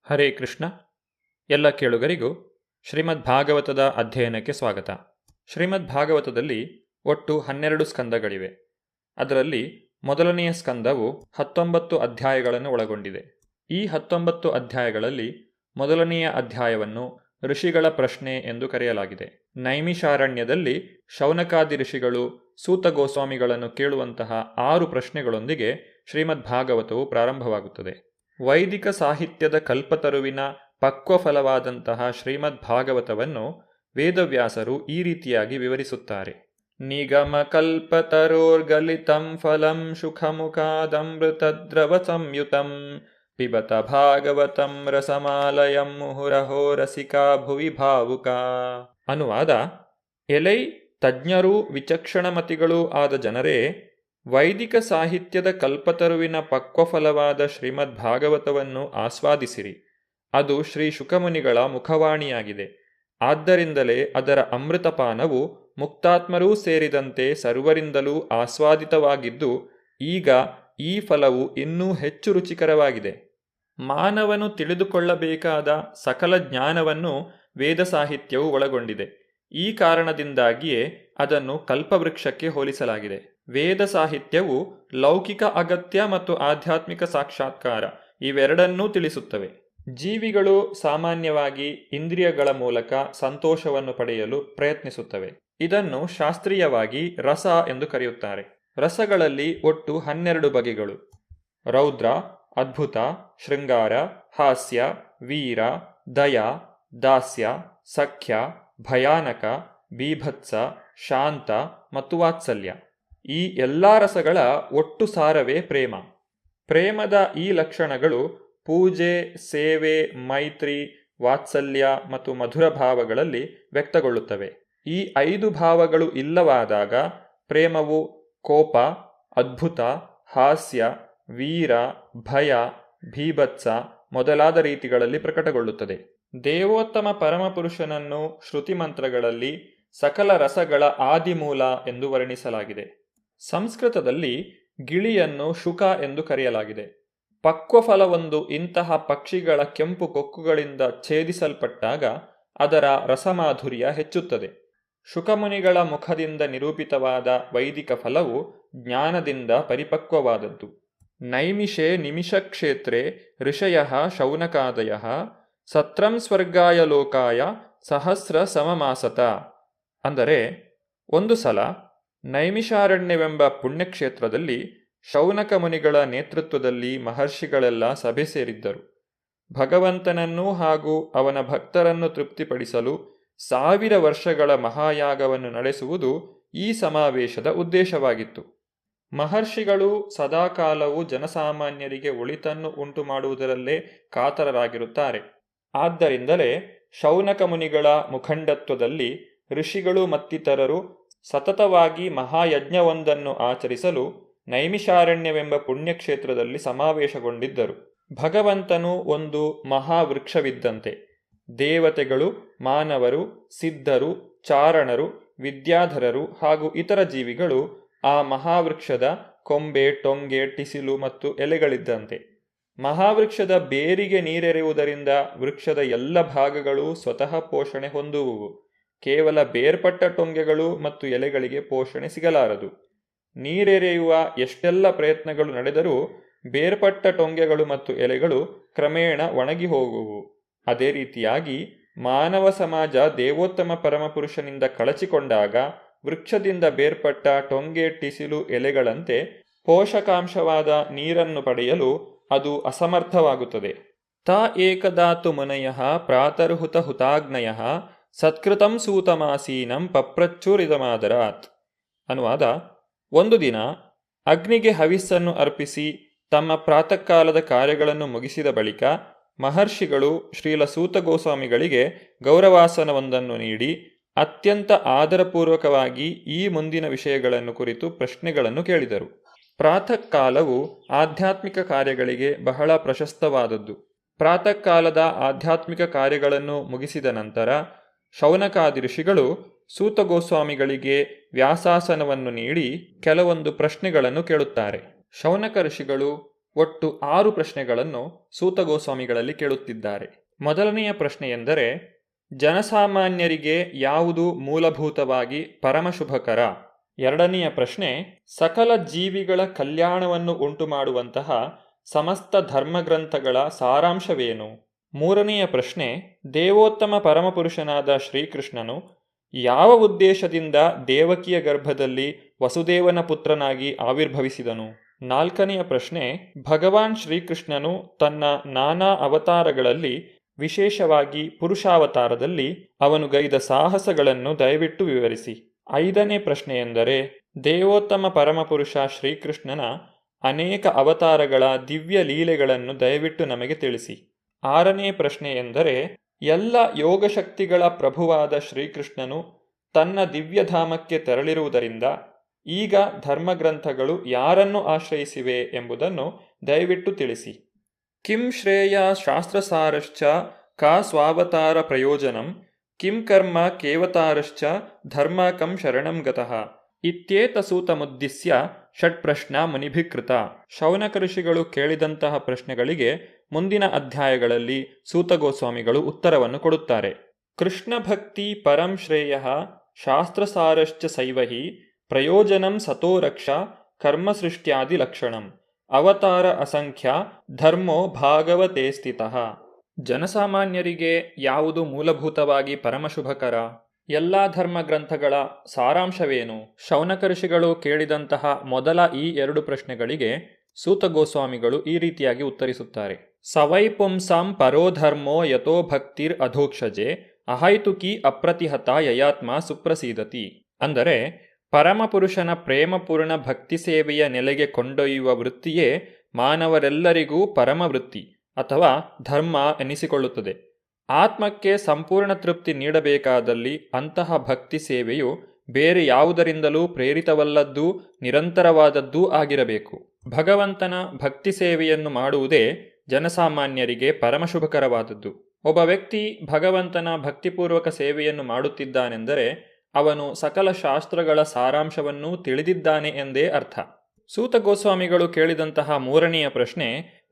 ಹರೇ ಕೃಷ್ಣ. ಎಲ್ಲ ಕೇಳುಗರಿಗೂ ಶ್ರೀಮದ್ ಭಾಗವತದ ಅಧ್ಯಯನಕ್ಕೆ ಸ್ವಾಗತ. ಶ್ರೀಮದ್ ಭಾಗವತದಲ್ಲಿ ಒಟ್ಟು 12 ಸ್ಕಂದಗಳಿವೆ. ಅದರಲ್ಲಿ ಮೊದಲನೆಯ ಸ್ಕಂದವು 19 ಅಧ್ಯಾಯಗಳನ್ನು ಒಳಗೊಂಡಿದೆ. ಈ 19 ಅಧ್ಯಾಯಗಳಲ್ಲಿ ಮೊದಲನೆಯ ಅಧ್ಯಾಯವನ್ನು ಋಷಿಗಳ ಪ್ರಶ್ನೆ ಎಂದು ಕರೆಯಲಾಗಿದೆ. ನೈಮಿಷಾರಣ್ಯದಲ್ಲಿ ಶೌನಕಾದಿ ಋಷಿಗಳು ಸೂತ ಗೋಸ್ವಾಮಿಗಳನ್ನು ಕೇಳುವಂತಹ 6 ಪ್ರಶ್ನೆಗಳೊಂದಿಗೆ ಶ್ರೀಮದ್ ಭಾಗವತವು ಪ್ರಾರಂಭವಾಗುತ್ತದೆ. ವೈದಿಕ ಸಾಹಿತ್ಯದ ಕಲ್ಪತರುವಿನ ಪಕ್ವಫಲವಾದಂತಹ ಶ್ರೀಮದ್ ಭಾಗವತವನ್ನು ವೇದವ್ಯಾಸರು ಈ ರೀತಿಯಾಗಿ ವಿವರಿಸುತ್ತಾರೆ. ನಿಗಮ ಕಲ್ಪತರೋರ್ಗಲಿತಂ ಫಲಂ ಸುಖಮುಖಾದಮೃತದ್ರವ ಸಂಯುತಂ ಪಿಬತ ಭಾಗವತಂ ರಸಮಾಲಯಂ ಮುಹುರಹೋ ರಸಿಕಾ ಭುವಿ ಭಾವುಕಾ. ಅನುವಾದ: ಎಲೈ ತಜ್ಞರೂ ವಿಚಕ್ಷಣಮತಿಗಳೂ ಆದ ಜನರೇ, ವೈದಿಕ ಸಾಹಿತ್ಯದ ಕಲ್ಪತರುವಿನ ಪಕ್ವಫಲವಾದ ಶ್ರೀಮದ್ ಭಾಗವತವನ್ನು ಆಸ್ವಾದಿಸಿರಿ. ಅದು ಶ್ರೀ ಶುಕಮುನಿಗಳ ಮುಖವಾಣಿಯಾಗಿದೆ. ಆದ್ದರಿಂದಲೇ ಅದರ ಅಮೃತಪಾನವು ಮುಕ್ತಾತ್ಮರೂ ಸೇರಿದಂತೆ ಸರ್ವರಿಂದಲೂ ಆಸ್ವಾದಿತವಾಗಿದ್ದು, ಈಗ ಈ ಫಲವು ಇನ್ನೂ ಹೆಚ್ಚು ರುಚಿಕರವಾಗಿದೆ. ಮಾನವನು ತಿಳಿದುಕೊಳ್ಳಬೇಕಾದ ಸಕಲ ಜ್ಞಾನವನ್ನು ವೇದ ಸಾಹಿತ್ಯವು ಒಳಗೊಂಡಿದೆ. ಈ ಕಾರಣದಿಂದಾಗಿಯೇ ಅದನ್ನು ಕಲ್ಪವೃಕ್ಷಕ್ಕೆ ಹೋಲಿಸಲಾಗಿದೆ. ವೇದ ಸಾಹಿತ್ಯವು ಲೌಕಿಕ ಅಗತ್ಯ ಮತ್ತು ಆಧ್ಯಾತ್ಮಿಕ ಸಾಕ್ಷಾತ್ಕಾರ ಇವೆರಡನ್ನೂ ತಿಳಿಸುತ್ತವೆ. ಜೀವಿಗಳು ಸಾಮಾನ್ಯವಾಗಿ ಇಂದ್ರಿಯಗಳ ಮೂಲಕ ಸಂತೋಷವನ್ನು ಪಡೆಯಲು ಪ್ರಯತ್ನಿಸುತ್ತವೆ. ಇದನ್ನು ಶಾಸ್ತ್ರೀಯವಾಗಿ ರಸ ಎಂದು ಕರೆಯುತ್ತಾರೆ. ರಸಗಳಲ್ಲಿ ಒಟ್ಟು 12 ಬಗೆಗಳು: ರೌದ್ರ, ಅದ್ಭುತ, ಶೃಂಗಾರ, ಹಾಸ್ಯ, ವೀರ, ದಯ, ದಾಸ್ಯ, ಸಖ್ಯ, ಭಯಾನಕ, ಬೀಭತ್ಸ, ಶಾಂತ ಮತ್ತು ವಾತ್ಸಲ್ಯ. ಈ ಎಲ್ಲ ರಸಗಳ ಒಟ್ಟು ಸಾರವೇ ಪ್ರೇಮ. ಪ್ರೇಮದ ಈ ಲಕ್ಷಣಗಳು ಪೂಜೆ, ಸೇವೆ, ಮೈತ್ರಿ, ವಾತ್ಸಲ್ಯ ಮತ್ತು ಮಧುರ ಭಾವಗಳಲ್ಲಿ ವ್ಯಕ್ತಗೊಳ್ಳುತ್ತವೆ. ಈ 5 ಭಾವಗಳು ಇಲ್ಲವಾದಾಗ ಪ್ರೇಮವು ಕೋಪ, ಅದ್ಭುತ, ಹಾಸ್ಯ, ವೀರ, ಭಯ, ಭೀಭತ್ಸ ಮೊದಲಾದ ರೀತಿಗಳಲ್ಲಿ ಪ್ರಕಟಗೊಳ್ಳುತ್ತದೆ. ದೇವೋತ್ತಮ ಪರಮಪುರುಷನನ್ನು ಶ್ರುತಿಮಂತ್ರಗಳಲ್ಲಿ ಸಕಲ ರಸಗಳ ಆದಿಮೂಲ ಎಂದು ವರ್ಣಿಸಲಾಗಿದೆ. ಸಂಸ್ಕೃತದಲ್ಲಿ ಗಿಳಿಯನ್ನು ಶುಕ ಎಂದು ಕರೆಯಲಾಗಿದೆ. ಪಕ್ವಫಲವೊಂದು ಇಂತಹ ಪಕ್ಷಿಗಳ ಕೆಂಪು ಕೊಕ್ಕುಗಳಿಂದ ಛೇದಿಸಲ್ಪಟ್ಟಾಗ ಅದರ ರಸಮಾಧುರ್ಯ ಹೆಚ್ಚುತ್ತದೆ. ಶುಕಮುನಿಗಳ ಮುಖದಿಂದ ನಿರೂಪಿತವಾದ ವೈದಿಕ ಫಲವು ಜ್ಞಾನದಿಂದ ಪರಿಪಕ್ವವಾದದ್ದು. ನೈಮಿಷೆ ನಿಮಿಷಕ್ಷೇತ್ರೇ ಋಷಯಃ ಶೌನಕಾದಯಃ ಸತ್ರಂ ಸ್ವರ್ಗಾಯ ಲೋಕಾಯ ಸಹಸ್ರ ಸಮಮಾಸತ. ಅಂದರೆ, ಒಂದು ಸಲ ನೈಮಿಷಾರಣ್ಯವೆಂಬ ಪುಣ್ಯಕ್ಷೇತ್ರದಲ್ಲಿ ಶೌನಕ ಮುನಿಗಳ ನೇತೃತ್ವದಲ್ಲಿ ಮಹರ್ಷಿಗಳೆಲ್ಲ ಸಭೆ ಸೇರಿದ್ದರು. ಭಗವಂತನನ್ನು ಹಾಗೂ ಅವನ ಭಕ್ತರನ್ನು ತೃಪ್ತಿಪಡಿಸಲು 1000 ವರ್ಷಗಳ ಮಹಾಯಾಗವನ್ನು ನಡೆಸುವುದು ಈ ಸಮಾವೇಶದ ಉದ್ದೇಶವಾಗಿತ್ತು. ಮಹರ್ಷಿಗಳು ಸದಾಕಾಲವೂ ಜನಸಾಮಾನ್ಯರಿಗೆ ಒಳಿತನ್ನು ಉಂಟು ಮಾಡುವುದರಲ್ಲೇ ಕಾತರರಾಗಿರುತ್ತಾರೆ. ಆದ್ದರಿಂದಲೇ ಶೌನಕ ಮುನಿಗಳ ಮುಖಂಡತ್ವದಲ್ಲಿ ಋಷಿಗಳು ಮತ್ತಿತರರು ಸತತವಾಗಿ ಮಹಾಯಜ್ಞವೊಂದನ್ನು ಆಚರಿಸಲು ನೈಮಿಷಾರಣ್ಯವೆಂಬ ಪುಣ್ಯಕ್ಷೇತ್ರದಲ್ಲಿ ಸಮಾವೇಶಗೊಂಡಿದ್ದರು. ಭಗವಂತನು ಒಂದು ಮಹಾವೃಕ್ಷವಿದ್ದಂತೆ. ದೇವತೆಗಳು, ಮಾನವರು, ಸಿದ್ಧರು, ಚಾರಣರು, ವಿದ್ಯಾಧರರು ಹಾಗೂ ಇತರ ಜೀವಿಗಳು ಆ ಮಹಾವೃಕ್ಷದ ಕೊಂಬೆ, ಟೊಂಗೆ, ಟಿಸಿಲು ಮತ್ತು ಎಲೆಗಳಿದ್ದಂತೆ. ಮಹಾವೃಕ್ಷದ ಬೇರಿಗೆ ನೀರೆರೆಯುವುದರಿಂದ ವೃಕ್ಷದ ಎಲ್ಲ ಭಾಗಗಳು ಸ್ವತಃ ಪೋಷಣೆ ಹೊಂದುವುವು. ಕೇವಲ ಬೇರ್ಪಟ್ಟ ಟೊಂಗೆಗಳು ಮತ್ತು ಎಲೆಗಳಿಗೆ ಪೋಷಣೆ ಸಿಗಲಾರದು. ನೀರೆರೆಯುವ ಎಷ್ಟೆಲ್ಲ ಪ್ರಯತ್ನಗಳು ನಡೆದರೂ ಬೇರ್ಪಟ್ಟ ಟೊಂಗೆಗಳು ಮತ್ತು ಎಲೆಗಳು ಕ್ರಮೇಣ ಒಣಗಿ ಹೋಗುವು. ಅದೇ ರೀತಿಯಾಗಿ ಮಾನವ ಸಮಾಜ ದೇವೋತ್ತಮ ಪರಮಪುರುಷನಿಂದ ಕಳಚಿಕೊಂಡಾಗ ವೃಕ್ಷದಿಂದ ಬೇರ್ಪಟ್ಟ ಟೊಂಗೆ, ಟಿಸಿಲು, ಎಲೆಗಳಂತೆ ಪೋಷಕಾಂಶವಾದ ನೀರನ್ನು ಪಡೆಯಲು ಅದು ಅಸಮರ್ಥವಾಗುತ್ತದೆ. ತ ಏಕದಾತು ಮುನಯಃ ಪ್ರಾತರ್ಹುತ ಹುತಾಗ್ನಯಃ ಸತ್ಕೃತಂ ಸೂತಮಾಸೀನಂ ಪಪ್ರಚ್ಚುರಿದಮಾದರಾತ್. ಅನುವಾದ: ಒಂದು ದಿನ ಅಗ್ನಿಗೆ ಹವಿಸ್ಸನ್ನು ಅರ್ಪಿಸಿ ತಮ್ಮ ಪ್ರಾತಃ ಕಾಲದ ಕಾರ್ಯಗಳನ್ನು ಮುಗಿಸಿದ ಬಳಿಕ ಮಹರ್ಷಿಗಳು ಶ್ರೀಲ ಸೂತ ಗೋಸ್ವಾಮಿಗಳಿಗೆ ಗೌರವಾಸನವೊಂದನ್ನು ನೀಡಿ ಅತ್ಯಂತ ಆದರಪೂರ್ವಕವಾಗಿ ಈ ಮುಂದಿನ ವಿಷಯಗಳನ್ನು ಕುರಿತು ಪ್ರಶ್ನೆಗಳನ್ನು ಕೇಳಿದರು. ಪ್ರಾತಃ ಕಾಲವು ಆಧ್ಯಾತ್ಮಿಕ ಕಾರ್ಯಗಳಿಗೆ ಬಹಳ ಪ್ರಶಸ್ತವಾದದ್ದು. ಪ್ರಾತಃ ಕಾಲದ ಆಧ್ಯಾತ್ಮಿಕ ಕಾರ್ಯಗಳನ್ನು ಮುಗಿಸಿದ ನಂತರ ಶೌನಕಾದಿ ಋಷಿಗಳು ಸೂತ ಗೋಸ್ವಾಮಿಗಳಿಗೆ ವ್ಯಾಸಾಸನವನ್ನು ನೀಡಿ ಕೆಲವೊಂದು ಪ್ರಶ್ನೆಗಳನ್ನು ಕೇಳುತ್ತಾರೆ. ಶೌನಕ ಋಷಿಗಳು ಒಟ್ಟು 6 ಪ್ರಶ್ನೆಗಳನ್ನು ಸೂತ ಗೋಸ್ವಾಮಿಗಳಲ್ಲಿ ಕೇಳುತ್ತಿದ್ದಾರೆ. ಮೊದಲನೆಯ ಪ್ರಶ್ನೆ ಎಂದರೆ, ಜನಸಾಮಾನ್ಯರಿಗೆ ಯಾವುದು ಮೂಲಭೂತವಾಗಿ ಪರಮಶುಭಕರ? ಎರಡನೆಯ ಪ್ರಶ್ನೆ, ಸಕಲ ಜೀವಿಗಳ ಕಲ್ಯಾಣವನ್ನು ಉಂಟುಮಾಡುವಂತಹ ಸಮಸ್ತ ಧರ್ಮಗ್ರಂಥಗಳ ಸಾರಾಂಶವೇನು? ಮೂರನೆಯ ಪ್ರಶ್ನೆ, ದೇವೋತ್ತಮ ಪರಮಪುರುಷನಾದ ಶ್ರೀಕೃಷ್ಣನು ಯಾವ ಉದ್ದೇಶದಿಂದ ದೇವಕಿಯ ಗರ್ಭದಲ್ಲಿ ವಸುದೇವನ ಪುತ್ರನಾಗಿ ಆವಿರ್ಭವಿಸಿದನು? ನಾಲ್ಕನೆಯ ಪ್ರಶ್ನೆ, ಭಗವಾನ್ ಶ್ರೀಕೃಷ್ಣನು ತನ್ನ ನಾನಾ ಅವತಾರಗಳಲ್ಲಿ ವಿಶೇಷವಾಗಿ ಪುರುಷಾವತಾರದಲ್ಲಿ ಅವನು ಗೈದ ಸಾಹಸಗಳನ್ನು ದಯವಿಟ್ಟು ವಿವರಿಸಿ. ಐದನೇ ಪ್ರಶ್ನೆ ಎಂದರೆ, ದೇವೋತ್ತಮ ಪರಮಪುರುಷ ಶ್ರೀಕೃಷ್ಣನ ಅನೇಕ ಅವತಾರಗಳ ದಿವ್ಯ ಲೀಲೆಗಳನ್ನು ದಯವಿಟ್ಟು ನಮಗೆ ತಿಳಿಸಿ. ಆರನೇ ಪ್ರಶ್ನೆ ಎಂದರೆ, ಎಲ್ಲ ಯೋಗಶಕ್ತಿಗಳ ಪ್ರಭುವಾದ ಶ್ರೀಕೃಷ್ಣನು ತನ್ನ ದಿವ್ಯಧಾಮಕ್ಕೆ ತೆರಳಿರುವುದರಿಂದ ಈಗ ಧರ್ಮಗ್ರಂಥಗಳು ಯಾರನ್ನು ಆಶ್ರಯಿಸಿವೆ ಎಂಬುದನ್ನು ದಯವಿಟ್ಟು ತಿಳಿಸಿ. ಕಿಂ ಶ್ರೇಯ ಶಾಸ್ತ್ರಸಾರಶ್ಚ ಕಾ ಸ್ವಾವತಾರ ಪ್ರಯೋಜನಂ ಕಿಂ ಕರ್ಮ ಕೇವತಾರಶ್ಚ ಧರ್ಮಕಂ ಶರಣಂ ಗತಃ ಇತ್ಯೇತಸೂತಮುದ್ದಿಶ್ಯ ಷಟ್ಪ್ರಶ್ನ ಮುನಿಭಿಕೃತ. ಶೌನಕ ಋಷಿಗಳು ಕೇಳಿದಂತಹ ಪ್ರಶ್ನೆಗಳಿಗೆ ಮುಂದಿನ ಅಧ್ಯಾಯಗಳಲ್ಲಿ ಸೂತ ಗೋಸ್ವಾಮಿಗಳು ಉತ್ತರವನ್ನು ಕೊಡುತ್ತಾರೆ. ಕೃಷ್ಣ ಭಕ್ತಿ ಪರಂ ಶ್ರೇಯ ಶಾಸ್ತ್ರಸಾರಶ್ಚ ಸೈವಹಿ ಪ್ರಯೋಜನಂ ಸತೋ ರಕ್ಷ ಕರ್ಮ ಸೃಷ್ಟ್ಯಾದಿ ಲಕ್ಷಣಂ ಅವತಾರ ಅಸಂಖ್ಯ ಧರ್ಮೋ ಭಾಗವತೆ ಸ್ಥಿತಃ. ಜನಸಾಮಾನ್ಯರಿಗೆ ಯಾವುದು ಮೂಲಭೂತವಾಗಿ ಪರಮಶುಭಕರ? ಎಲ್ಲ ಧರ್ಮ ಗ್ರಂಥಗಳ ಸಾರಾಂಶವೇನು? ಶೌನಕ ಋಷಿಗಳು ಕೇಳಿದಂತಹ ಮೊದಲ ಈ 2 ಪ್ರಶ್ನೆಗಳಿಗೆ ಸೂತ ಗೋಸ್ವಾಮಿಗಳು ಈ ರೀತಿಯಾಗಿ ಉತ್ತರಿಸುತ್ತಾರೆ. ಸವೈ ಪುಂಸಾಂ ಪರೋಧರ್ಮೋ ಯಥೋ ಭಕ್ತಿರ್ ಅಧೋಕ್ಷಜೆ ಅಹೈತುಕಿ ಅಪ್ರತಿಹತ ಯಯಾತ್ಮ ಸುಪ್ರಸೀದತಿ. ಅಂದರೆ, ಪರಮಪುರುಷನ ಪ್ರೇಮಪೂರ್ಣ ಭಕ್ತಿ ಸೇವೆಯ ನೆಲೆಗೆ ಕೊಂಡೊಯ್ಯುವ ವೃತ್ತಿಯೇ ಮಾನವರೆಲ್ಲರಿಗೂ ಪರಮ ವೃತ್ತಿ ಅಥವಾ ಧರ್ಮ ಎನಿಸಿಕೊಳ್ಳುತ್ತದೆ. ಆತ್ಮಕ್ಕೆ ಸಂಪೂರ್ಣ ತೃಪ್ತಿ ನೀಡಬೇಕಾದಲ್ಲಿ ಅಂತಹ ಭಕ್ತಿ ಸೇವೆಯು ಬೇರೆ ಯಾವುದರಿಂದಲೂ ಪ್ರೇರಿತವಲ್ಲದ್ದೂ ನಿರಂತರವಾದದ್ದೂ ಆಗಿರಬೇಕು. ಭಗವಂತನ ಭಕ್ತಿ ಸೇವೆಯನ್ನು ಮಾಡುವುದೇ ಜನಸಾಮಾನ್ಯರಿಗೆ ಪರಮಶುಭಕರವಾದದ್ದು. ಒಬ್ಬ ವ್ಯಕ್ತಿ ಭಗವಂತನ ಭಕ್ತಿಪೂರ್ವಕ ಸೇವೆಯನ್ನು ಮಾಡುತ್ತಿದ್ದಾನೆಂದರೆ ಅವನು ಸಕಲ ಶಾಸ್ತ್ರಗಳ ಸಾರಾಂಶವನ್ನೂ ತಿಳಿದಿದ್ದಾನೆ ಎಂದೇ ಅರ್ಥ. ಸೂತ ಗೋಸ್ವಾಮಿಗಳು ಕೇಳಿದಂತಹ ಮೂರನೆಯ ಪ್ರಶ್ನೆ,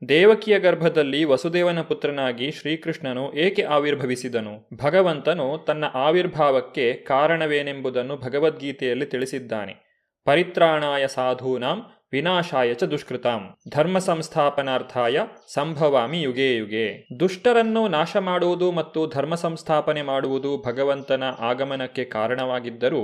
ದೇವಕಿಯ ಗರ್ಭದಲ್ಲಿ ವಸುದೇವನ ಪುತ್ರನಾಗಿ ಶ್ರೀಕೃಷ್ಣನು ಏಕೆ ಆವಿರ್ಭವಿಸಿದನು? ಭಗವಂತನು ತನ್ನ ಆವಿರ್ಭಾವಕ್ಕೆ ಕಾರಣವೇನೆಂಬುದನ್ನು ಭಗವದ್ಗೀತೆಯಲ್ಲಿ ತಿಳಿಸಿದ್ದಾನೆ. ಪರಿತ್ರಾಣಾಯ ಸಾಧೂನಾಂ ವಿನಾಶಾಯ ಚ ದುಷ್ಕೃತಾಂ ಧರ್ಮ ಸಂಸ್ಥಾಪನಾರ್ಥಾಯ ಸಂಭವಾಮಿ ಯುಗೇ ಯುಗೇ. ದುಷ್ಟರನ್ನು ನಾಶ ಮಾಡುವುದು ಮತ್ತು ಧರ್ಮ ಸಂಸ್ಥಾಪನೆ ಮಾಡುವುದು ಭಗವಂತನ ಆಗಮನಕ್ಕೆ ಕಾರಣವಾಗಿದ್ದರೂ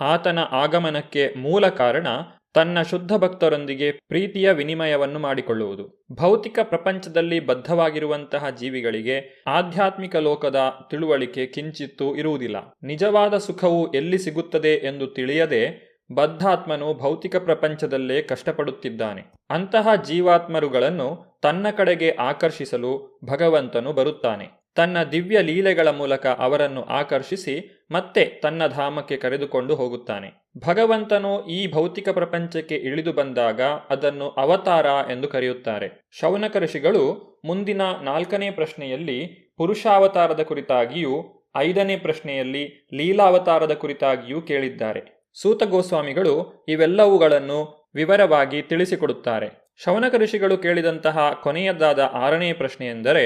ಆತನ ಆಗಮನಕ್ಕೆ ಮೂಲ ಕಾರಣ ತನ್ನ ಶುದ್ಧ ಭಕ್ತರೊಂದಿಗೆ ಪ್ರೀತಿಯ ವಿನಿಮಯವನ್ನು ಮಾಡಿಕೊಳ್ಳುವುದು. ಭೌತಿಕ ಪ್ರಪಂಚದಲ್ಲಿ ಬದ್ಧವಾಗಿರುವಂತಹ ಜೀವಿಗಳಿಗೆ ಆಧ್ಯಾತ್ಮಿಕ ಲೋಕದ ತಿಳುವಳಿಕೆ ಕಿಂಚಿತ್ತೂ ಇರುವುದಿಲ್ಲ. ನಿಜವಾದ ಸುಖವು ಎಲ್ಲಿ ಸಿಗುತ್ತದೆ ಎಂದು ತಿಳಿಯದೆ ಬದ್ಧಾತ್ಮನು ಭೌತಿಕ ಪ್ರಪಂಚದಲ್ಲೇ ಕಷ್ಟಪಡುತ್ತಿದ್ದಾನೆ. ಅಂತಹ ಜೀವಾತ್ಮರುಗಳನ್ನು ತನ್ನ ಕಡೆಗೆ ಆಕರ್ಷಿಸಲು ಭಗವಂತನು ಬರುತ್ತಾನೆ. ತನ್ನ ದಿವ್ಯ ಲೀಲೆಗಳ ಮೂಲಕ ಅವರನ್ನು ಆಕರ್ಷಿಸಿ ಮತ್ತೆ ತನ್ನ ಧಾಮಕ್ಕೆ ಕರೆದುಕೊಂಡು ಹೋಗುತ್ತಾನೆ. ಭಗವಂತನು ಈ ಭೌತಿಕ ಪ್ರಪಂಚಕ್ಕೆ ಇಳಿದು ಬಂದಾಗ ಅದನ್ನು ಅವತಾರ ಎಂದು ಕರೆಯುತ್ತಾರೆ. ಶೌನಕ ಋಷಿಗಳು ಮುಂದಿನ 4ನೇ ಪ್ರಶ್ನೆಯಲ್ಲಿ ಪುರುಷಾವತಾರದ ಕುರಿತಾಗಿಯೂ 5ನೇ ಪ್ರಶ್ನೆಯಲ್ಲಿ ಲೀಲಾವತಾರದ ಕುರಿತಾಗಿಯೂ ಕೇಳಿದ್ದಾರೆ. ಸೂತ ಗೋಸ್ವಾಮಿಗಳು ಇವೆಲ್ಲವುಗಳನ್ನು ವಿವರವಾಗಿ ತಿಳಿಸಿಕೊಡುತ್ತಾರೆ. ಶೌನಕ ಋಷಿಗಳು ಕೇಳಿದಂತಹ ಕೊನೆಯದಾದ 6ನೇ ಪ್ರಶ್ನೆ ಎಂದರೆ,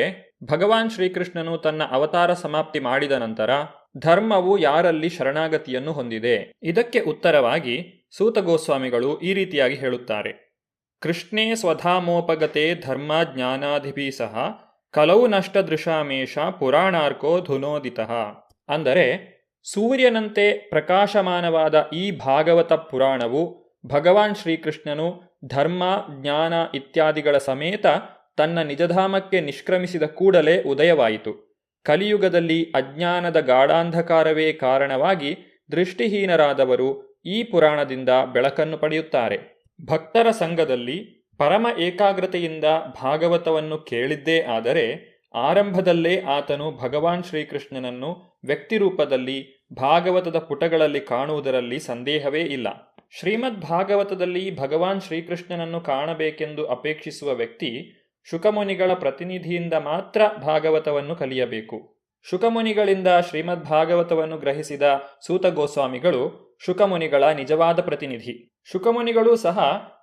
ಭಗವಾನ್ ಶ್ರೀಕೃಷ್ಣನು ತನ್ನ ಅವತಾರ ಸಮಾಪ್ತಿ ಮಾಡಿದ ನಂತರ ಧರ್ಮವು ಯಾರಲ್ಲಿ ಶರಣಾಗತಿಯನ್ನು ಹೊಂದಿದೆ? ಇದಕ್ಕೆ ಉತ್ತರವಾಗಿ ಸೂತ ಗೋಸ್ವಾಮಿಗಳು ಈ ರೀತಿಯಾಗಿ ಹೇಳುತ್ತಾರೆ. ಕೃಷ್ಣೇ ಸ್ವಧಾಮೋಪಗತೆ ಧರ್ಮ ಜ್ಞಾನಾಧಿಭಿ ಸಹ ಕಲೌ ನಷ್ಟದೃಶಾಮೇಶ ಪುರಾಣಾರ್ಕೋ ಧುನೋದಿತಃ. ಅಂದರೆ, ಸೂರ್ಯನಂತೆ ಪ್ರಕಾಶಮಾನವಾದ ಈ ಭಾಗವತ ಪುರಾಣವು ಭಗವಾನ್ ಶ್ರೀಕೃಷ್ಣನು ಧರ್ಮ ಜ್ಞಾನ ಇತ್ಯಾದಿಗಳ ಸಮೇತ ತನ್ನ ನಿಜಧಾಮಕ್ಕೆ ನಿಷ್ಕ್ರಮಿಸಿದ ಕೂಡಲೇ ಉದಯವಾಯಿತು. ಕಲಿಯುಗದಲ್ಲಿ ಅಜ್ಞಾನದ ಗಾಢಾಂಧಕಾರವೇ ಕಾರಣವಾಗಿ ದೃಷ್ಟಿಹೀನರಾದವರು ಈ ಪುರಾಣದಿಂದ ಬೆಳಕನ್ನು ಪಡೆಯುತ್ತಾರೆ. ಭಕ್ತರ ಸಂಘದಲ್ಲಿ ಪರಮ ಏಕಾಗ್ರತೆಯಿಂದ ಭಾಗವತವನ್ನು ಕೇಳಿದ್ದೇ ಆದರೆ ಆರಂಭದಲ್ಲೇ ಆತನು ಭಗವಾನ್ ಶ್ರೀಕೃಷ್ಣನನ್ನು ವ್ಯಕ್ತಿರೂಪದಲ್ಲಿ ಭಾಗವತದ ಪುಟಗಳಲ್ಲಿ ಕಾಣುವುದರಲ್ಲಿ ಸಂದೇಹವೇ ಇಲ್ಲ. ಶ್ರೀಮದ್ ಭಾಗವತದಲ್ಲಿ ಭಗವಾನ್ ಶ್ರೀಕೃಷ್ಣನನ್ನು ಕಾಣಬೇಕೆಂದು ಅಪೇಕ್ಷಿಸುವ ವ್ಯಕ್ತಿ ಶುಕಮುನಿಗಳ ಪ್ರತಿನಿಧಿಯಿಂದ ಮಾತ್ರ ಭಾಗವತವನ್ನು ಕಲಿಯಬೇಕು. ಶುಕಮುನಿಗಳಿಂದ ಶ್ರೀಮದ್ ಭಾಗವತವನ್ನು ಗ್ರಹಿಸಿದ ಸೂತ ಗೋಸ್ವಾಮಿಗಳು ಶುಕಮುನಿಗಳ ನಿಜವಾದ ಪ್ರತಿನಿಧಿ. ಶುಕಮುನಿಗಳೂ ಸಹ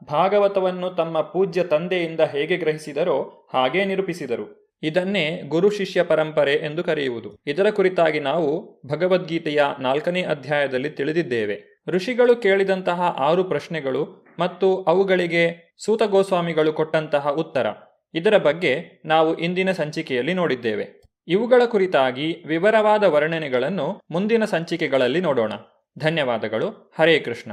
ಭಾಗವತವನ್ನು ತಮ್ಮ ಪೂಜ್ಯ ತಂದೆಯಿಂದ ಹೇಗೆ ಗ್ರಹಿಸಿದರೋ ಹಾಗೇ ನಿರೂಪಿಸಿದರು. ಇದನ್ನೇ ಗುರು ಶಿಷ್ಯ ಪರಂಪರೆ ಎಂದು ಕರೆಯುವುದು. ಇದರ ಕುರಿತಾಗಿ ನಾವು ಭಗವದ್ಗೀತೆಯ 4ನೇ ಅಧ್ಯಾಯದಲ್ಲಿ ತಿಳಿದಿದ್ದೇವೆ. ಋಷಿಗಳು ಕೇಳಿದಂತಹ 6 ಪ್ರಶ್ನೆಗಳು ಮತ್ತು ಅವುಗಳಿಗೆ ಸೂತ ಗೋಸ್ವಾಮಿಗಳು ಕೊಟ್ಟಂತಹ ಉತ್ತರ, ಇದರ ಬಗ್ಗೆ ನಾವು ಇಂದಿನ ಸಂಚಿಕೆಯಲ್ಲಿ ನೋಡಿದ್ದೇವೆ. ಇವುಗಳ ಕುರಿತಾಗಿ ವಿವರವಾದ ವರ್ಣನೆಗಳನ್ನು ಮುಂದಿನ ಸಂಚಿಕೆಗಳಲ್ಲಿ ನೋಡೋಣ. ಧನ್ಯವಾದಗಳು. ಹರೇ ಕೃಷ್ಣ.